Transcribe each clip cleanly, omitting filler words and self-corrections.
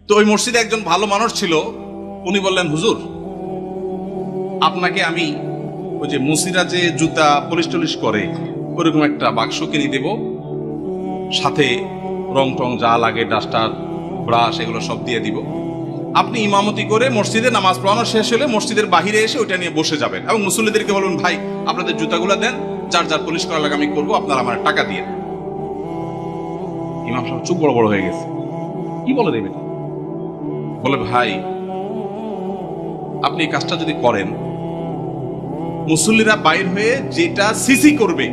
তো ওই মসজিদে একজন ভালো মানুষ ছিল, উনি বললেন, হুজুর আপনাকে আমি ওই যে মুসিরা যে জুতা পলিশ টলিশ করে ওরকম একটা বাক্স কিনে দেব, সাথে রং টং যা লাগে ডাস্টার ব্রাশ এগুলো সব দিয়ে দিব। আপনি ইমামতি করে মসজিদে নামাজ পড়ানো শেষ হলে মসজিদের বাহিরে এসে ওইটা নিয়ে বসে যাবেন এবং মুসল্লিদেরকে বলুন, ভাই আপনাদের জুতাগুলো দেন, যার যার পলিশ করা লাগে আমি করবো, আপনারা আমার টাকা দিয়ে। ইমাম সাহেব চুপ বড় বড় হয়ে গেছে, কি বলে দেবে? বলে, ভাই আপনি এই কাজটা যদি করেন, মুসল্লিরা বাইর হয়ে যেটা সিসি করবে,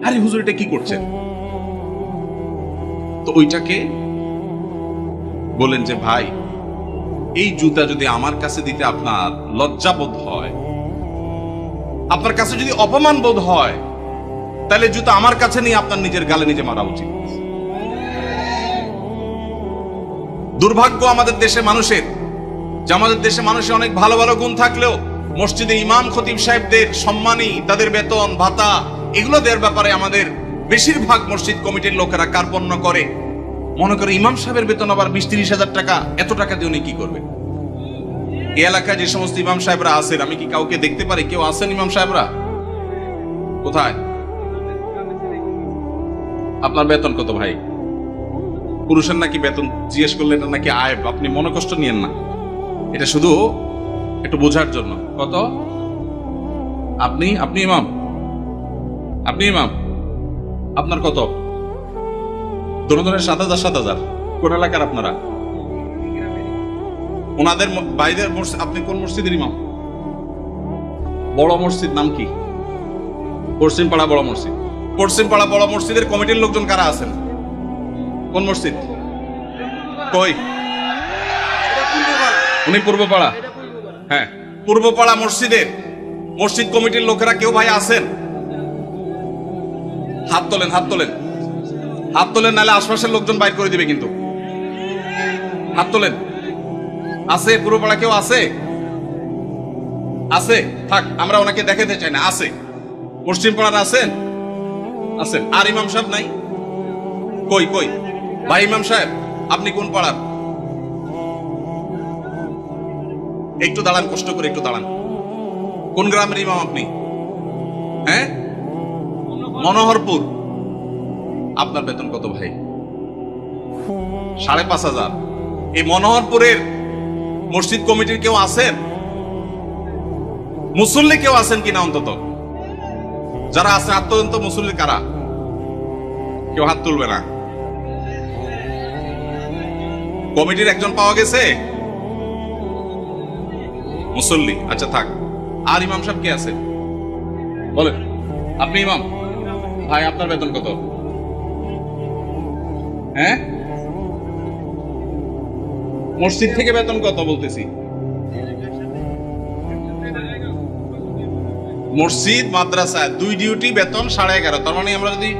আরে হুজুর এটা কি করছেন? তো ওইটাকে বলেন যে, ভাই এই জুতা যদি আমার কাছে দিতে আপনার লজ্জা বোধ হয়, আপনার কাছে যদি অপমান বোধ হয়, তাহলে জুতা আমার কাছে নিয়ে আপনার নিজের গালে নিজে মারা উচিত। দুর্ভাগ্য আমাদের দেশে মানুষের, যে আমাদের দেশে মানুষের অনেক ভালো ভালো গুণ থাকলেও মসজিদে ইমাম খতিব সাহেবদের সম্মানী, তাদের বেতন ভাতা এগুলো দেওয়ার ব্যাপারে আমাদের বেশিরভাগ মসজিদ কমিটির লোকেরা কার্পণ্য করে। মনে করে ইমাম সাহেবের বেতন আবার 20-30 হাজার টাকা, এত টাকা দিয়ে উনি কি করবে? এই এলাকায় যে সমস্ত ইমাম সাহেবরা আছেন, আমি কি কাউকে দেখতে পারি কেউ আছেন ইমাম সাহেবরা? কোথায়? আপনার বেতন কত ভাই? পুরুষের নাকি বেতন জিজ্ঞেস করলে এটা নাকি আয়, আপনি মনে কষ্ট নিয়েন না, এটা শুধু একটু বোঝার জন্য। কত? আপনি ইমাম, আপনি ইমাম, আপনার কত? দোনোজনের 7,000 7,000। কোন এলাকার আপনারা? ওনাদের বাইরের মসজিদ। আপনি কোন মসজিদের ইমাম? বড় মসজিদ নাম কি? পশ্চিমপাড়া বড় মসজিদ। পশ্চিমপাড়া বড় মসজিদের কমিটির লোকজন কারা আছেন? কোন মসজিদ? কই? উনি পূর্বপাড়া। হ্যাঁ, পূর্বপাড়া মসজিদের মসজিদ কমিটির লোকেরা কেউ ভাই আছেন? হাত তোলেন, হাত তোলেন, হাত তোলেন, নাহলে আশপাশের লোকজন বাইর করে দিবে কিন্তু। হাত তোলেন। আছে পূর্বপাড়া কেউ আছে? আছে? থাক, আমরা ওনাকে দেখাতে চাই না। আছে? পশ্চিমপাড়ার আছেন? আছেন। আর ইমাম সাহেব নাই? কই কই ভাই ইমাম সাহেব, আপনি কোন পাড়ার? একটু দাঁড়ান, কষ্ট করে একটু দাঁড়ান। কোন গ্রামের ইমাম আপনি? হ্যাঁ, মনোহরপুর। আপনার বেতন কত ভাই? 5,500। এই মনোহরপুরের মসজিদ কমিটির কেউ আছেন? মুসল্লি কেউ আছেন কিনা অন্তত? যারা আছেন হাত তোলেন তো। মুসল্লি কারা? কেউ হাত তুলবে না। কমিটির একজন পাওয়া গেছে মুসল্লি? আচ্ছা থাক। আর ইমাম সাহেব কে আছে বলেন? আপনি ইমাম ভাই, আপনার বেতন কত? হ্যাঁ, মসজিদ থেকে বেতন কত বলতেছি? মসজিদ মাদ্রাসা দুই ডিউটি বেতন 11.5। তার মানে আমরা যদি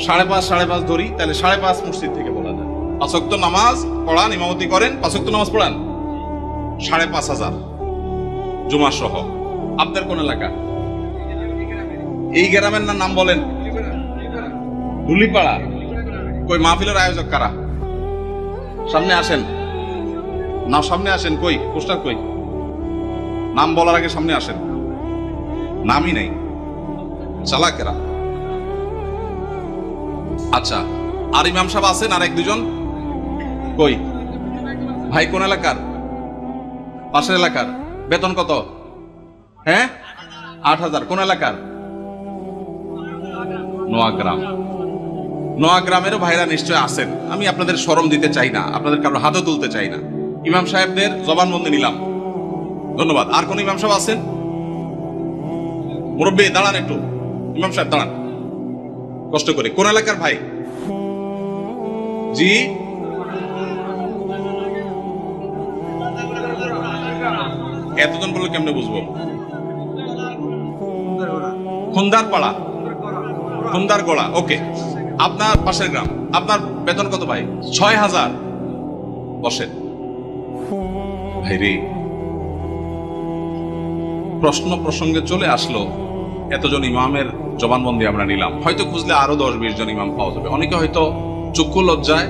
5.5 ধরি, তাহলে 5.5 মসজিদ থেকে বলা যায়। 5 ওয়াক্ত নামাজ পড়ান, ইমামতি করেন, 5 ওয়াক্ত নামাজ পড়ান, 5,500 জুমা সহ। আপনার কোন এলাকা? এই গ্রামের নাম বলেন? ধুলিপাড়া। কই মাহফিলের আয়োজক কারা? সামনে আসেন না, সামনে আসেন। কই পোস্টার কই? নাম বলার আগে সামনে আসেন। নামই নাই, চালাকেরা। আচ্ছা, আর ইমাম সাহেব আছেন? আর 1-2 কই ভাই? কোন এলাকার? পাশের এলাকার। বেতন কত? হ্যাঁ, 8,000। কোন এলাকার? নোয়াগ্রাম। নোয়াগ্রামেরও ভাইরা নিশ্চয় আছেন। আমি আপনাদের শরম দিতে চাই না, আপনাদের কারো হাতও তুলতে চাই না। ইমাম সাহেবদের জবানবন্দি নিলাম, ধন্যবাদ। আর কোন ইমাম সাহেব আছেন? মুরব্বী দাঁড়ান একটু। ইমাম সাহেব দাঁড়ান কষ্ট করে। কোন এলাকার ভাই? জি, এতজন বললে কেমনে বুঝবো? খুন্দারপাড়া, খুন্দারগোড়া। ওকে, আপনার পাশের গ্রাম। আপনার বেতন কত ভাই? 6,000। বসেন ভাই রে। প্রশ্ন প্রসঙ্গে চলে আসলো, এতজন ইমামের জবানবন্দি আমরা নিলাম। হয়তো খুঁজলে আরো 10-20 জন ইমাম পাওয়া যাবে। অনেকে হয়তো চক্ষু লজ্জায়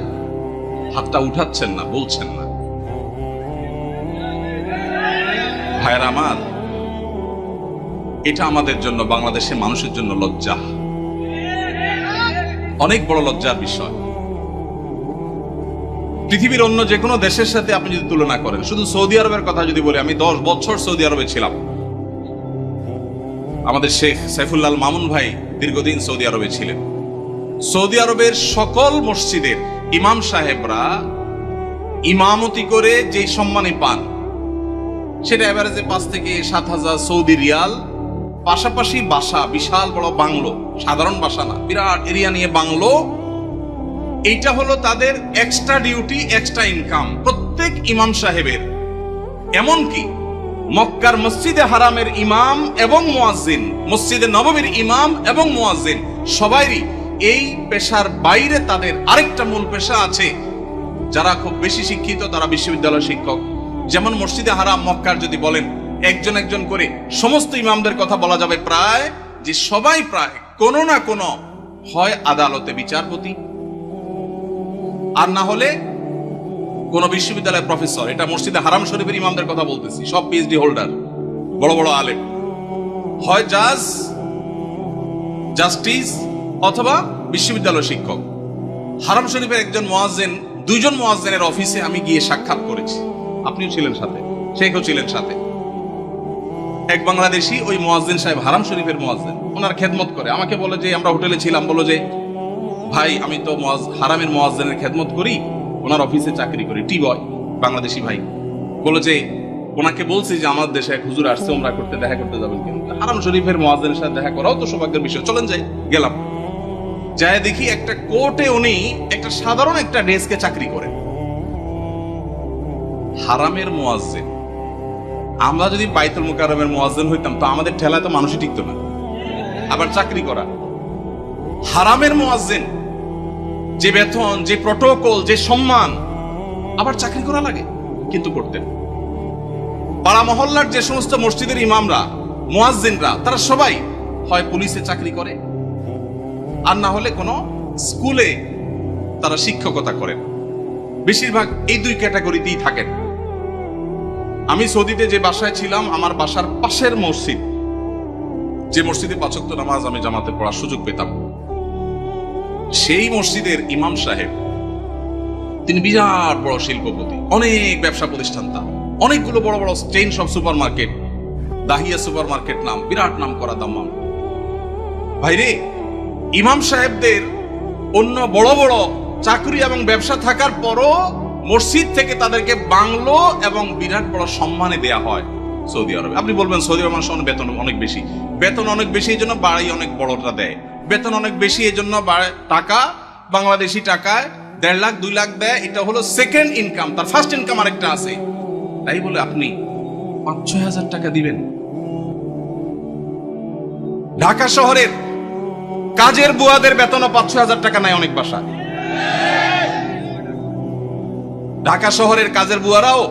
হাতটা উঠাচ্ছেন না, বলছেন না। ভাইয়ের আমার, এটা আমাদের জন্য, বাংলাদেশের মানুষের জন্য লজ্জা, অনেক বড় লজ্জার বিষয়। পৃথিবীর অন্য যে কোনো দেশের সাথে আপনি যদি তুলনা করেন, শুধু সৌদি আরবের কথা যদি বলি, আমি 10 বছর সৌদি আরবে ছিলাম। আমাদের শেখ সাইফুল্লাহ মামুন ভাই দীর্ঘদিন সৌদি আরবে ছিলেন। সৌদি আরবের সকল মসজিদের ইমাম সাহেবরা ইমামতি করে যে সম্মানী পান, সেটা এভারেজে 5 থেকে 7,000 সৌদি রিয়াল। পাশাপাশি বাসা, বিশাল বড় বাংলো, সাধারণ বাসা না, বিরাট এরিয়া নিয়ে বাংলো। এইটা হলো তাদের এক্সট্রা ডিউটি, এক্সট্রা ইনকাম প্রত্যেক ইমাম সাহেবের। এমনকি মক্কার মসজিদে হারামের ইমাম এবং মুয়াজ্জিন, মসজিদে নববীর ইমাম এবং মুয়াজ্জিন, সবাইরই এই পেশার বাইরে তাদের আরেকটা মূল পেশা আছে। যারা খুব বেশি শিক্ষিত তারা বিশ্ববিদ্যালয় শিক্ষক। যেমন মসজিদে হারাম মক্কার যদি বলেন একজন একজন করে সমস্ত ইমামদের কথা বলা যাবে, প্রায় যে সবাই প্রায় কোনো না কোনো হয় আদালতে বিচারপতি, আর না হলে কোন বিশ্ববিদ্যালয়ের প্রফেসর। এটা মসজিদে হারাম শরীফের ইমামদের কথা বলতেছি, সব পিএইচডি হোল্ডার, বড় বড় আলেম, হয় জাজ, জাস্টিস অথবা বিশ্ববিদ্যালয় শিক্ষক। হারাম শরীফের একজন মুয়াজ্জিন, 2 জন মুয়াজ্জিনের অফিসে আমি গিয়ে সাক্ষাৎ করেছি, আপনিও ছিলেন সাথে, শেখও ছিলেন সাথে। এক বাংলাদেশি ওই মুয়াজ্জিন সাহেব, হারাম শরীফের মুয়াজ্জিন, ওনার খেদমত করে। আমাকে বলে যে, আমরা হোটেলে ছিলাম, বলো যে ভাই আমি তো হারামের মুয়াজ্জিনের খেদমত করি, ওনার অফিসে চাকরি করি, টি বয়, বাংলাদেশি ভাই। বলে যে ওনাকে বলছি যে আমার দেশে এক হুজুর আসছে, ওমরা করতে, দেখা করতে যাবেন কিন্তু হারাম শরীফের মুয়াজ্জিনের সাথে দেখা করাও তো সৌভাগ্যের বিষয়, চলেন যাই। গেলাম, যায় দেখি একটা কোর্টে উনি একটা সাধারণ একটা ডেস্কে চাকরি করেন, হারামের মুয়াজ্জিন। আমরা যদি বাইতুল মুকাররমের মুয়াজ্জিন হইতাম তো আমাদের ঠেলায় তো মানুষই টিকতো না, আবার চাকরি করা। হারামের মুয়াজ্জিন, যে বেতন, যে প্রটোকল, যে সম্মান, আবার চাকরি করা লাগে, কিন্তু করতেন। পাড়া মহল্লার যে সমস্ত মসজিদের ইমামরা, মুয়াজ্জিনরা, তারা সবাই হয় পুলিশে চাকরি করে, আর না হলে কোনো স্কুলে তারা শিক্ষকতা করেন। বেশিরভাগ এই 2 ক্যাটাগরিতেই থাকেন। আমি সৌদিতে যে বাসায় ছিলাম, আমার বাসার পাশের মসজিদ, যে মসজিদে 5 ওয়াক্ত নামাজ আমি জামাতে পড়ার সুযোগ পেতাম, সেই মসজিদের ইমাম সাহেব, তিনি বিরাট বড় শিল্পপতি, অনেক ব্যবসা প্রতিষ্ঠান, তার অনেকগুলো বড় বড় চেইন সব super market, Dahiya super market নাম, বিরাট নাম করা দাম্মাম। ভাইরে, ইমাম সাহেবদের অন্য বড় বড় চাকরি এবং ব্যবসা থাকার পরও মসজিদ থেকে তাদেরকে বাংলো এবং বিরাট বড় সম্মানে দেয়া হয় সৌদি আরবে। আপনি বলবেন সৌদি আরব মানুষের বেতন অনেক বেশি, বেতন অনেক বেশি এই জন্য বাড়ি অনেক বড়টা দেয়, বেতন অনেক বেশি এই জন্য টাকা, বাংলাদেশি টাকায় 1.5 লাখ 2 লাখ দেয়, এটা হলো সেকেন্ড ইনকাম, তার ফার্স্ট ইনকাম আরেকটা আছে। তাই বলে আপনি 5-6 হাজার টাকা দিবেন? ঢাকা শহরের কাজের বুয়াদের বেতনও 5-6 হাজার টাকা নাই অনেক বাসা। ঢাকা শহরের কাজের বুয়ারাও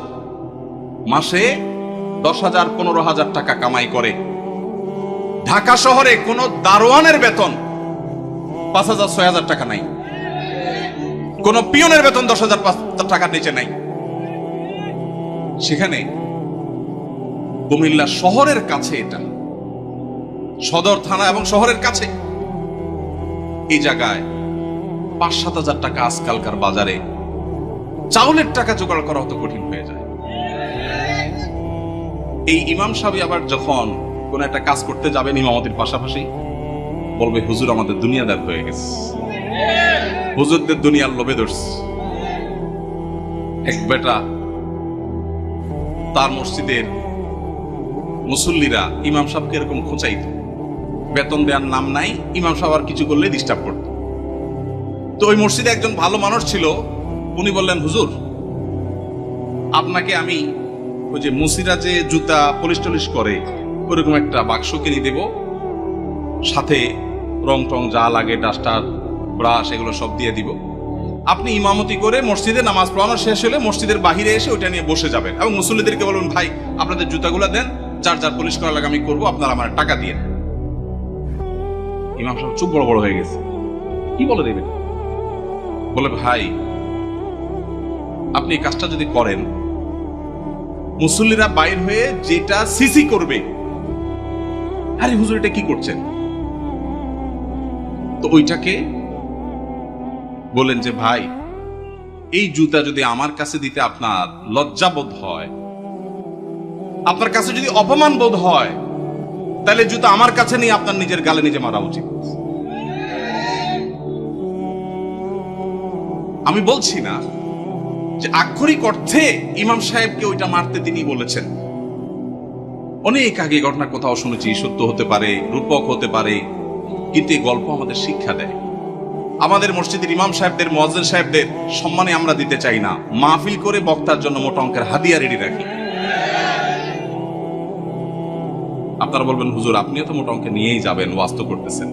মাসে 10,000 15,000 টাকা কামাই করে। ঢাকা শহরে কোন দারোয়ানের বেতন 5,000-6,000 টাকা নাই, কোন পিয়নের বেতন 10,000 টাকার নিচে নাই। সেখানে কুমিল্লা শহরের কাছে, এটা সদর থানা এবং শহরের কাছে, এই জায়গায় 5-7 হাজার টাকা আজকালকার বাজারে চাউলের টাকা জোগাড় করা অত কঠিন হয়ে যায়। এই ইমাম সাহেব আবার যখন কোন একটা কাজ করতে যাবেন ইমামতির পাশাপাশি, বলবে হুজুর আমাদের দুনিয়াদার হয়ে গেছে, হুজুরদের দুনিয়ার লোভে ধরছে। এক বেটা, তার মসজিদের মুসল্লিরা ইমাম সাহেবকে এরকম খোঁচাইত, বেতন দেওয়ার নাম নাই, ইমাম সাহেব আর কিছু করলে ডিস্টার্ব করত। তো ওই মসজিদে একজন ভালো মানুষ ছিল, উনি বললেন হুজুর আপনাকে আমি ওই যে মুসিরা যে জুতা পলিশ টলিশ করে ওরকম একটা বাক্স কিনে দেব, সাথে রং টং যা লাগে, ডাস্টার, ব্রাশ, এগুলো সব দিয়ে দিব। আপনি ইমামতি করে মসজিদে নামাজ পড়ানো শেষ হলে মসজিদের বাহিরে এসে ওইটা নিয়ে বসে যাবেন এবং মুসল্লিদেরকে বলবেন ভাই আপনাদের জুতাগুলো দেন, যার যার পলিশ করা লাগে আমি করবো, আপনারা আমার টাকা দিয়ে। ইমাম সাহেব চুপ বড় বড় হয়ে গেছে, কি বলে দেবেন? বলে ভাই আপনি এই কাজটা যদি করেন, মুসল্লিরা বাইর হয়ে যেটা সিসি করবে, আরে হুজুর এটা কি করছেন, তো ওইটাকে বলেন যে ভাই এই জুতা যদি আমার কাছে দিতে আপনার লজ্জা বোধ হয়, আপনার কাছে যদি অপমান বোধ হয়, তাহলে জুতা আমার কাছে নিয়ে আপনার নিজের গালে নিজে মারা উচিত। আমি বলছি না যে আক্ষরিক অর্থে ইমাম সাহেবকে ওইটা মারতে তিনি বলেছেন। অনেক আগে ঘটনা কোথাও শুনেছি, সত্য হতে পারে, রূপক হতে পারে, কিন্তু এই গল্প আমাদের শিক্ষা দেয়। আমাদের মসজিদের ইমাম সাহেবদের, মুয়াজ্জিন সাহেবদের সম্মানে আমরা দিতে চাই না, মাহফিল করে বক্তার জন্য মোটা অঙ্কের হাদিয়া রেডি রাখি। আপনারা বলবেন হুজুর আপনিও তো মোটা অঙ্কে নিয়েই যাবেন, ওয়াজ তো করতেছেন।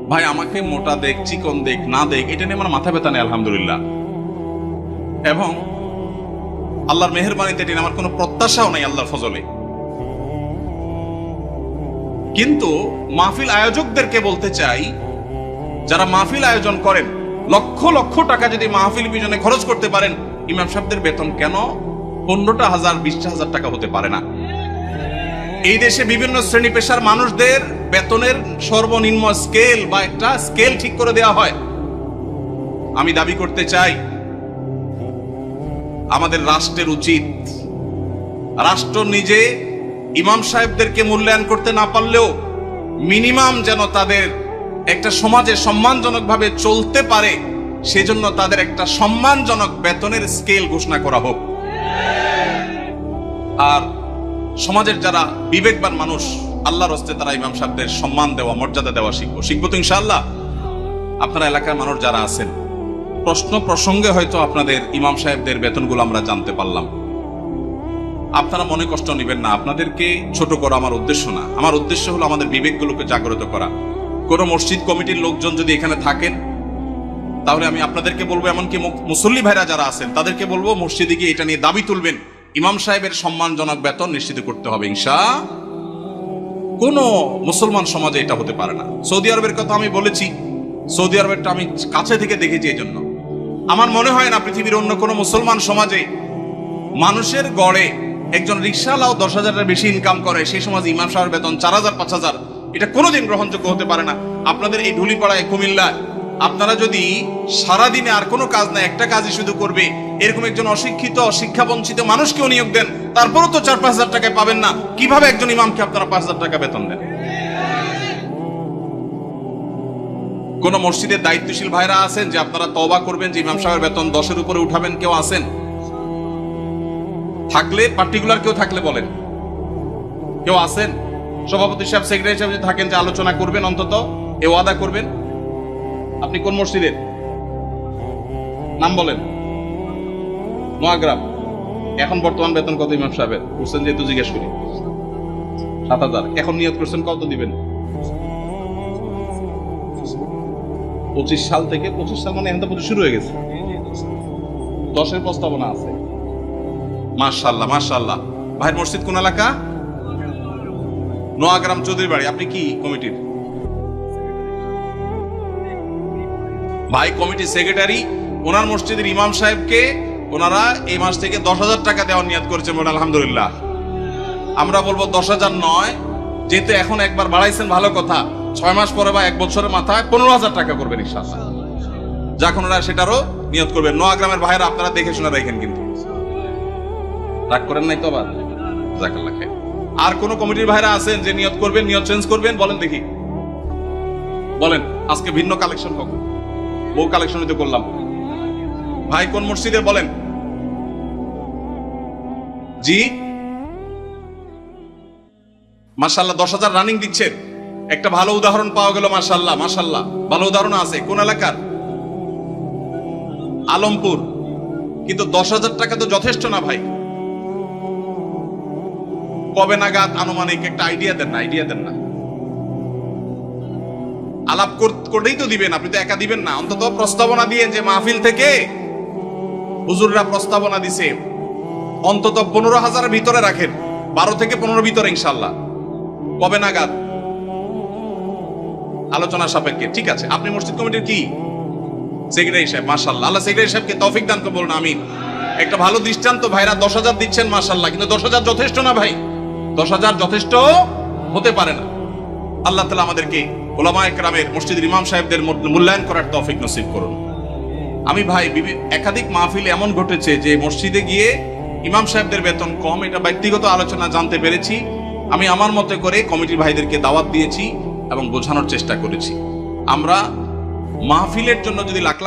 ভাই আমাকে মোটা দেখ, চিকন দেখ, না দেখ, এটা নিয়ে আমার মাথা ব্যথা নেই আলহামদুলিল্লাহ, এবং আল্লাহর মেহেরবানিতে এটা আমার কোনো প্রত্যাশাও নাই আল্লাহর ফজলে। কিন্তু মাহফিল আয়োজকদেরকে বলতে চাই, যারা মাহফিল আয়োজন করেন, লক্ষ লক্ষ টাকা যদি মাহফিল পিছনে খরচ করতে পারেন, ইমাম সাহেবদের বেতন কেন 15,000 20,000 টাকা হতে পারে না? এই দেশে বিভিন্ন শ্রেণী পেশার মানুষদের বেতনের সর্বনিম্ন স্কেল বা একটা স্কেল ঠিক করে দেওয়া হয়। আমি দাবি করতে চাই আমাদের রাষ্ট্রের উচিত, রাষ্ট্র নিজে ইমাম সাহেবদেরকে মূল্যায়ন করতে না পারলেও মিনিমাম যেন তাদের একটা সমাজে সম্মানজনকভাবে চলতে পারে, সেজন্য তাদের একটা সম্মানজনক বেতনের স্কেল ঘোষণা করা হোক। আর সমাজের যারা বিবেকবান মানুষ, আল্লাহর হস্তে তারা ইমাম সাহেবদের সম্মান দেওয়া, মর্যাদা দেওয়া শিখবো তো ইনশাআল্লাহ। আপনারা এলাকার মানুষ যারা আছেন, প্রশ্ন প্রসঙ্গে হয়তো আপনাদের ইমাম সাহেবদের বেতনগুলো আমরা জানতে পারলাম, আপনারা মনে কষ্ট নেবেন না, আপনাদেরকে ছোট করা আমার উদ্দেশ্য না। আমার উদ্দেশ্য হলো আমাদের বিবেকগুলোকে জাগ্রত করা। কোন মসজিদ কমিটির লোকজন যদি এখানে থাকেন, তাহলে আমি আপনাদেরকে বলবো, এমনকি মুসল্লি ভাইরা যারা আছেন তাদেরকে বলবো, মসজিদে গিয়ে এটা নিয়ে দাবি তুলবেন, ইমাম সাহেবের সম্মানজনক বেতন নিশ্চিত করতে হবে ইনশাআল্লাহ। কোন মুসলমান সমাজে এটা হতে পারে না। সৌদি আরবের কথা আমি বলেছি, সৌদি আরবেরটা আমি কাছে থেকে দেখেছি, এই জন্য আমার মনে হয় না পৃথিবীর অন্য কোনো মুসলমান সমাজে মানুষের গড়ে একজন রিকশাওয়ালাও 10,000-এর বেশি ইনকাম করে, সেই সমাজে ইমাম সাহেবের বেতন 4,000-5,000, এটা কোনোদিন গ্রহণযোগ্য হতে পারে না। আপনাদের এই ঢুলিপাড়ায়, কুমিল্লা, আপনারা যদি সারাদিনে আর কোনো কাজ না, একটা কাজই শুধু করবে, এরকম একজন অশিক্ষিত, শিক্ষা বঞ্চিত মানুষকেও নিয়োগ দেন, তারপরও তো 4-5 হাজার টাকায় পাবেন না। কিভাবে একজন ইমামকে আপনারা 5,000 টাকা বেতন দেন? কোন মসজিদের দায়িত্বশীল ভাইরা আছেন যে আপনারা তওবা করবেন যে ইমাম সাহেবের বেতন 10-এর উপরে উঠাবেন? কেউ আছেন? থাকলে, পার্টিকুলার কেউ থাকলে বলেন। কেউ আছেন? সভাপতি সাহেব, সেক্রেটারি সাহেব যদি থাকেন যে আলোচনা করবেন, অন্তত এ ওয়াদা করবেন। আপনি কোন মসজিদের নাম বলেন? নোয়াগ্রাম। এখন বর্তমান বেতন কত ইমাম সাহেবের? হোসেন যেহেতু জিজ্ঞেস করি। 7,000। এখন নিয়ত করছেন কত দিবেন? 25 সাল থেকে। 25 সাল মানে এখন তো শুরু হয়ে গেছে। 10-এর প্রস্তাবনা আছে। মাশাআল্লাহ, মাশাআল্লাহ। ভাইয়ের মসজিদ কোন এলাকা? নোয়াগ্রাম, চৌধুরী বাড়ি। আপনি কি কমিটির? ভাই কমিটি সেক্রেটারি। ওনার মসজিদের ইমাম সাহেবকে ওনারা এই মাস থেকে 10,000 টাকা দেওয়ার নিয়ত করেছেন, বলে আলহামদুলিল্লাহ। আমরা বলবো 10,000 নয়, যেহেতু এখন একবার বাড়াইছেন ভালো কথা, 6 মাস পরে বা 1 বছরের মাথায় 15,000 টাকা করবেন ইনশাআল্লাহ। যখন ওরা সেটারও নিয়ত করবেন। নোয়াগ্রামের ভাইরা আপনারা দেখে শুনে রাখেন, কিন্তু রাগ করেন নাই তো আবার? জাযাকাল্লাহ খাইর। আর কোন কমিটির ভাইরা আছেন যে নিয়ত করবেন, নিয়ত চেঞ্জ করবেন? বলেন দেখি, বলেন। আজকে ভিন্ন কালেকশন হোক, বহু কালেকশন তো করলাম। ভাই কোন মসজিদের বলেন? জি, মাশাআল্লাহ। 10,000 রানিং দিচ্ছেন, একটা ভালো উদাহরণ পাওয়া গেল। মাশাআল্লাহ, মাশাআল্লাহ, ভালো উদাহরণ আছে। কোন এলাকার? আলমপুর। কিন্তু 10,000 টাকা তো যথেষ্ট না ভাই। কবে নাগাদ আনুমানিক একটা আইডিয়া দেন না, আইডিয়া দেন না। আলাপ করতেই তো দিবেন, আপনি তো একা দিবেন না। অন্তত প্রস্তাবনা দিয়ে, যে মাহফিল থেকে হুজুররা প্রস্তাবনা দিছে, অন্তত 15,000-এর ভিতরে রাখেন, 12 থেকে 15 ভিতরে ইনশাআল্লাহ। কবে নাগাদ? আলোচনা সাপেক্ষে। ঠিক আছে। আপনি মসজিদ কমিটির কি? সেক্রেটারি সাহেব, মাশাআল্লাহ, আল্লাহ সেক্রেটারি সাহেবকে তৌফিক দান করুন, বলুন আমিন। একটা ভালো দৃষ্টান্ত, ভাইরা 10,000 দিচ্ছেন মাশাআল্লাহ, কিন্তু 10,000 যথেষ্ট না ভাই, 10,000 যথেষ্ট হতে পারে না। আল্লাহ তাআলা আমাদেরকে উলামায়ে কেরামের, মসজিদের ইমাম সাহেবদের মূল্যায়ন করার তৌফিক নসিব করুন। আমি ভাই একাধিক মাহফিল এমন ঘটেছে যে মসজিদে গিয়ে ইমাম সাহেবদের বেতন কম, এটা ব্যক্তিগত আলোচনা জানতে পেরেছি। আমি আমার মতে করে কমিটির ভাইদেরকে দাওয়াত দিয়েছি এবং বোঝানোর চেষ্টা করেছি। আমরা মাহফিলের জন্য যদি লাখ লাখ